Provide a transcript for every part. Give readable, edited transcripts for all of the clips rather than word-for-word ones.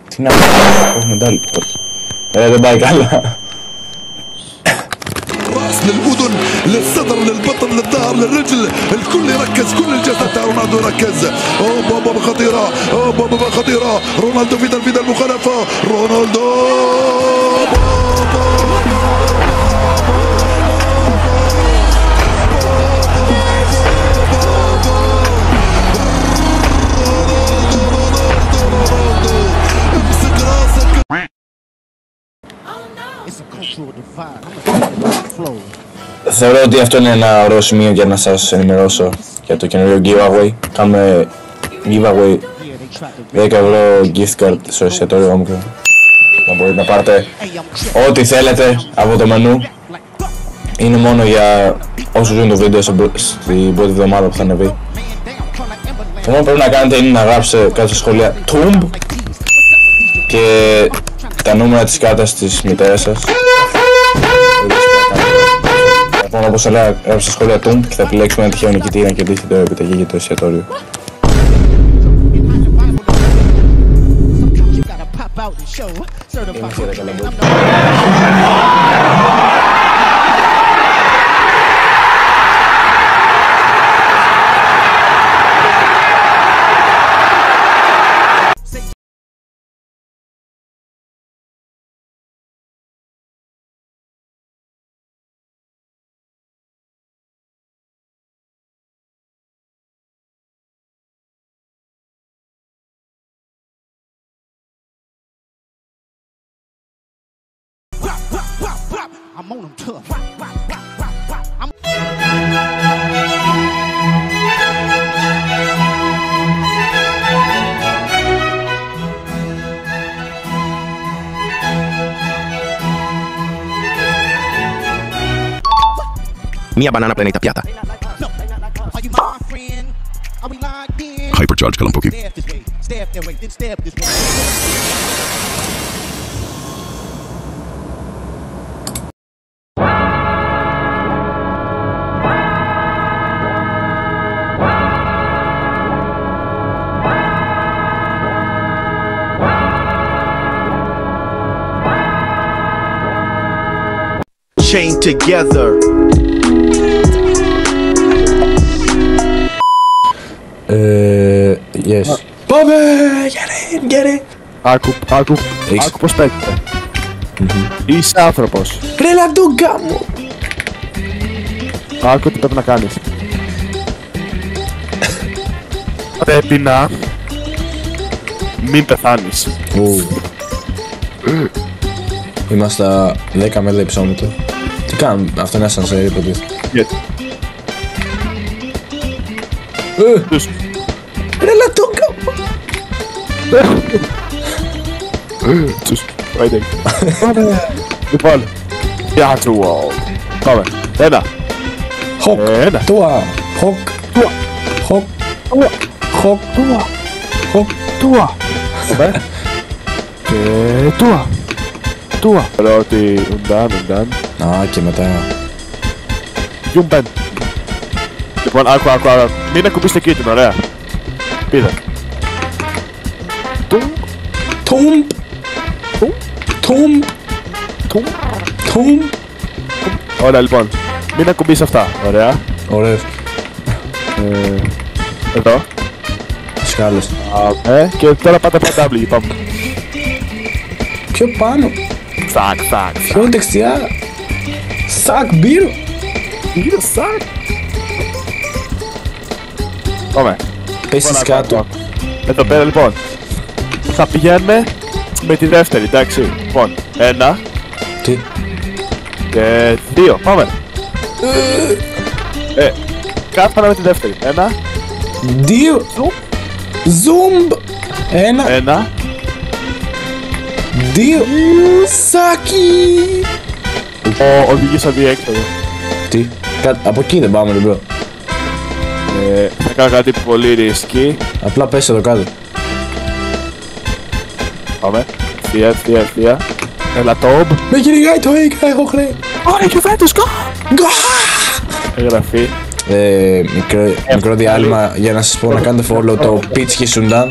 Τι να έχουμε ντάλι. Δεν πάει καλά. راس للاذن للصدر للبطن للظهر للرجل الكل يركز كل الجسد تاع رونالدو ركز بابا خطيره بابا خطيره رونالدو في تنفيذ المخالفه رونالدو Θεωρώ ότι αυτό είναι ένα ωραίο σημείο για να σας ενημερώσω για το καινούριο giveaway. Κάνουμε giveaway 10 ευρώ gift card στο εστιατόριο Όμικρον. Να μπορείτε να πάρετε ό,τι θέλετε από το μενού. Είναι μόνο για όσους δουν το βίντεο στην πρώτη εβδομάδα που θα ανεβεί. Το μόνο που πρέπει να κάνετε είναι να γράψετε κάτω στα σχόλια TOMB και τα νούμερα της κάρτας της μητέρας σας. Λοιπόν, όπως έλεγα, γράψτε στα σχόλια TOMB και θα επιλέξουμε ένα τυχαίο νικητή να κερδίσει το επιταγή για το εστιατόριο. I'm on them tough. Mia banana planeta piata. Hypercharge Kalampoki. Chained together. Yes. Πάμε! Get it! Άκου πως παίζεται. Είσαι άνθρωπος. Ρε λαντούγκα μου! Άκου τι πρέπει να κάνεις. Πρέπει να μην πεθάνεις. Είμαστε 10 μέτρα υψόμετρο. Τι κάνουμε, αυτό είναι ασανσέρ υποτίθεται. Γιατί. Ρε λαντούγκα μου! Τους waiting. Λοιπόν, για του πάμε. Ένα. Χοκ, τουα, χοκ, χοκ, χοκ, χοκ, τουα. Και τουα. Tua. Πρώτη, ουντάν. Α, και μετά. Γιούμπεν. Λοιπόν, άκου. Μην ακουμπείς το κίτρινο, ωραία. Πήδα. Τουμ. Ωραία, λοιπόν. Μην ακουμπείς αυτά, ωραία. Ωραίος. Εδώ. Σκάλες. Και τώρα πάτε από W, πάμε. Πιο πάνω. Σακ. Πιο δεξιά. Σακ μπύρου. Γύρω σακ. Πάμε. Πέσεις κάτω. Εδώ πέρα λοιπόν. Θα πηγαίνουμε με τη δεύτερη, εντάξει. Λοιπόν, 1 Τι. και 2. Πάμε. Κάθανα με τη δεύτερη. 1, 2. Ζουμπ. 1. 1. 2. Σάκι. Οδηγείς αδιέξοδο. Τι. Από εκεί δεν πάμε, μπρο. Θα κάνω κάτι πολύ ρίσκι. Απλά πες εδώ κάτω. Πάμε. Ευθεία. Έλα τόμπ. Με κυνηγάει το Έικα, έχω χρέη. Ωραία, Juventus, go! Εγγραφή. Μικρό διάλειμμα για να σας πω να κάνετε follow το Pitch Σουντάν.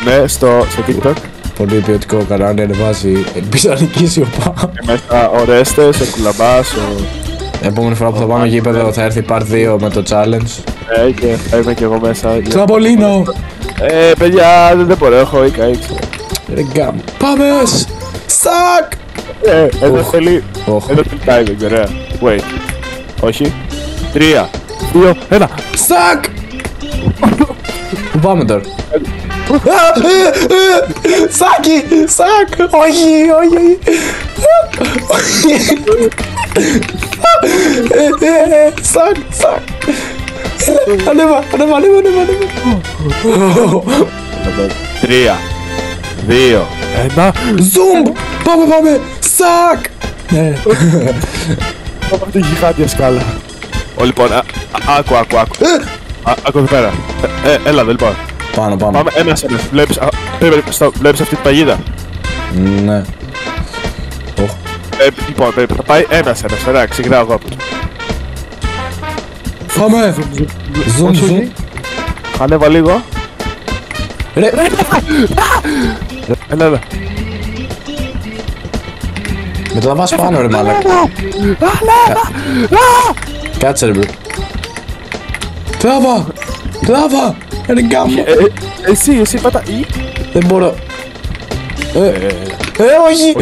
Ναι, στο TikTok. Πολύ ποιοτικό κανάλι, ανεβάζει πιθανική σιωπά. Και μέσα ο Ρέστες, ο Κουλαμπάς, Επόμενη φορά που θα πάμε γήπεδο θα έρθει part 2 με το challenge. και θα είμαι και εγώ μέσα. Τραμπολίνο! Παιδιά, δεν μπορώ, έχω Ίκα. Ρε γκάμ. Πάμε! Σακ! Εδώ θέλει timing, ωραία. Wait. Όχι. 3, 2, 1. Σακ! Πού πάμε τώρα? Σάκι! Σακ! Όχι! Σακ! Ανέβα! 3, 2, 1. Zoom! Πάμε! Σακ! Πάμε τη γιγάντια σκάλα. Λοιπόν, άκου. Άκου εδώ πέρα. Έλα εδώ λοιπόν. Πάνω. Πάμε ένας. Βλέπεις αυτή την παγίδα? Ναι. Λοιπόν, θα πάει ένας. Ωραία, ξεκινάω εγώ από το. Πάμε! Zoom! Ανέβα λίγο. Ρε! Έλα. Με το να πας πάνω ρε μάλακα. Κάτσε ρε μπρο. Τράβα! Ρε γκάμο. Εσύ πάτα ή. Δεν μπορώ. Όχι.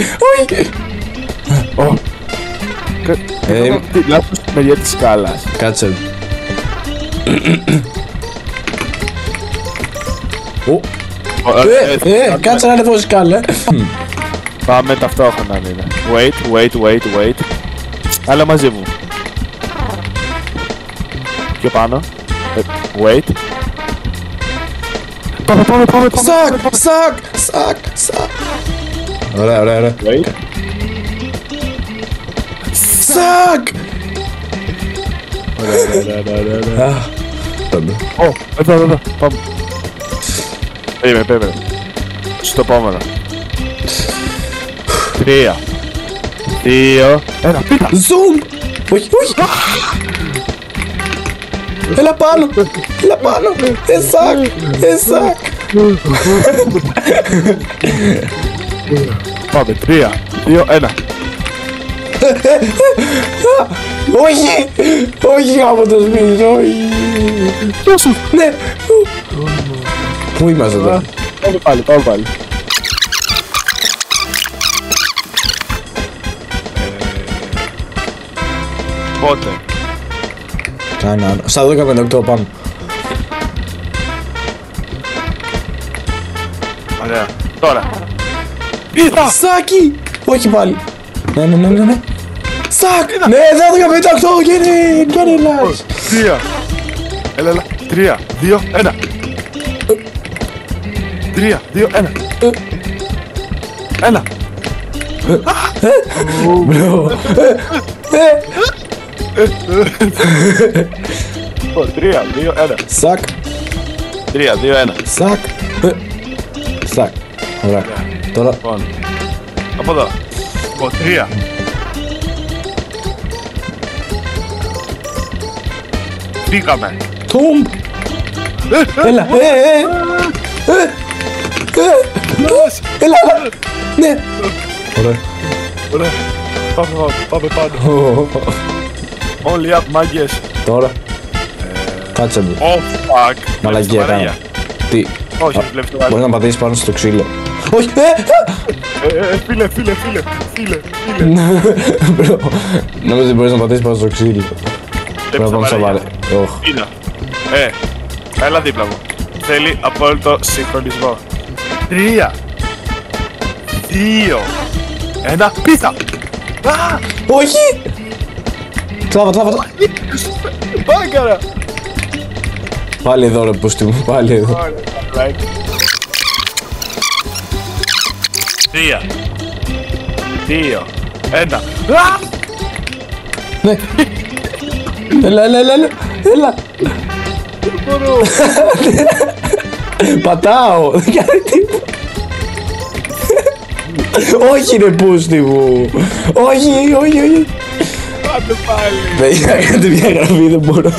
Λάθος στη μεριά της σκάλας. Κάτσε ρε. Κάτσε να ανεβώ σκάλα. Πάμε ταυτόχρονα είναι. Wait. Άλλα μαζί μου. Πιο πάνω. Wait. Πάμε. Σακ. Ωραία. Wait. Σακ. Ωραία. Εδώ. Πάμε. Περίμενε. Στο επόμενο. 3, 2, 1, πίτα! Zoom! Όχι! Έλα πάνω! Εσάκ! Πάμε, 3, 2, 1. Όχι γάμο το σπίτι, όχι! Γεια σου! Ναι! Πού είμαστε τώρα? Πάμε πάλι. Πότε? Κάνα. Στα 12:58 πάμε. Ωραία. Τώρα. Πίτα! Σάκι! Όχι πάλι. Ναι. Σακ! Ναι, 12:58 γίνει λάς. 3. Έλα. 3, 2, 1. 3, 2, 1. Έλα. Μπρο. 3, 2, 1. Σακ. 3, 2, 1. Σακ. Ωραία. Τώρα. Λοιπόν. Από εδώ. Από 3. Φύγαμε. Τουμ. Έλα. Έλα. Ναι. Ωραία. Ωραία. Πάμε πάνω. Όλοι up, μάγκες. Τώρα. Κάτσε μου. Oh, fuck. Μαλακία κάνω. Τι. Όχι, βλέπεις το Μπορεί να πατήσεις πάνω στο ξύλο. Όχι. Φίλε. Μπρο. Νομίζω ότι μπορείς να πατήσεις πάνω στο ξύλο. Πρέπει να πάμε στο βάρε. Είναι. Έλα δίπλα μου. Θέλει απόλυτο συγχρονισμό. 3, 2, 1, πίτα! Όχι! Κλάβα. Πάγκαρα! Πάλι εδώ ρε πούστη μου, πάλι εδώ. 3, 2, 1. Ναι. Έλα. Δεν μπορώ. Πατάω, δεν κάνει τίποτα. Όχι ρε πούστη μου. Όχι. Πάτε πάλι. Παιδιά, κάντε μια γραφή, δεν μπορώ.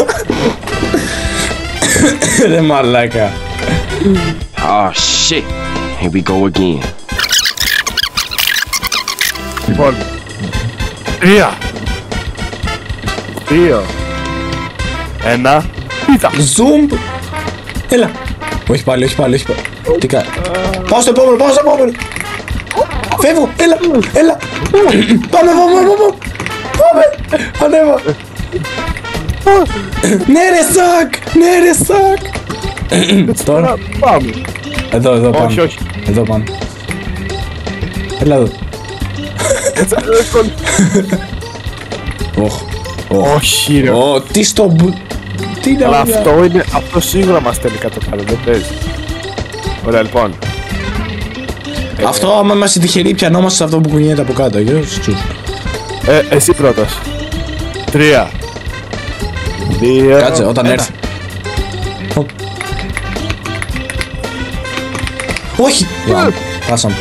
Ρε μαλάκα. Oh shit. Here we go again. Λοιπόν, 3, 2, 1, πίτα! Ζουμ. Έλα. Όχι πάλι. Τι κάνει. Πάω στο επόμενο. Φεύγω, έλα. Πάμε. Ανέβα. Ναι ρε σακ. Τώρα. Πάμε! Εδώ πάνω. Όχι. Εδώ πάνω. Έλα εδώ. Όχι ρε. Τι στο... Τι είναι Αλλά αυτό. αυτό σίγουρα μας στέλνει κάτω πάνω, δεν παίζει. Ωραία λοιπόν. Αυτό άμα είμαστε τυχεροί πιανόμαστε σε αυτό που κουνιέται από κάτω. Εσύ πρώτος. 3, 2... Κάτσε όταν έρθει. Όχι! Χάσαμε.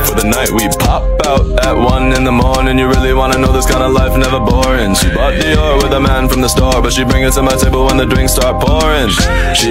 For the night we pop out at 1 in the morning. You really wanna know this kind of life, never boring. She bought Dior with a man from the store, but she bring it to my table when the drinks start pouring. She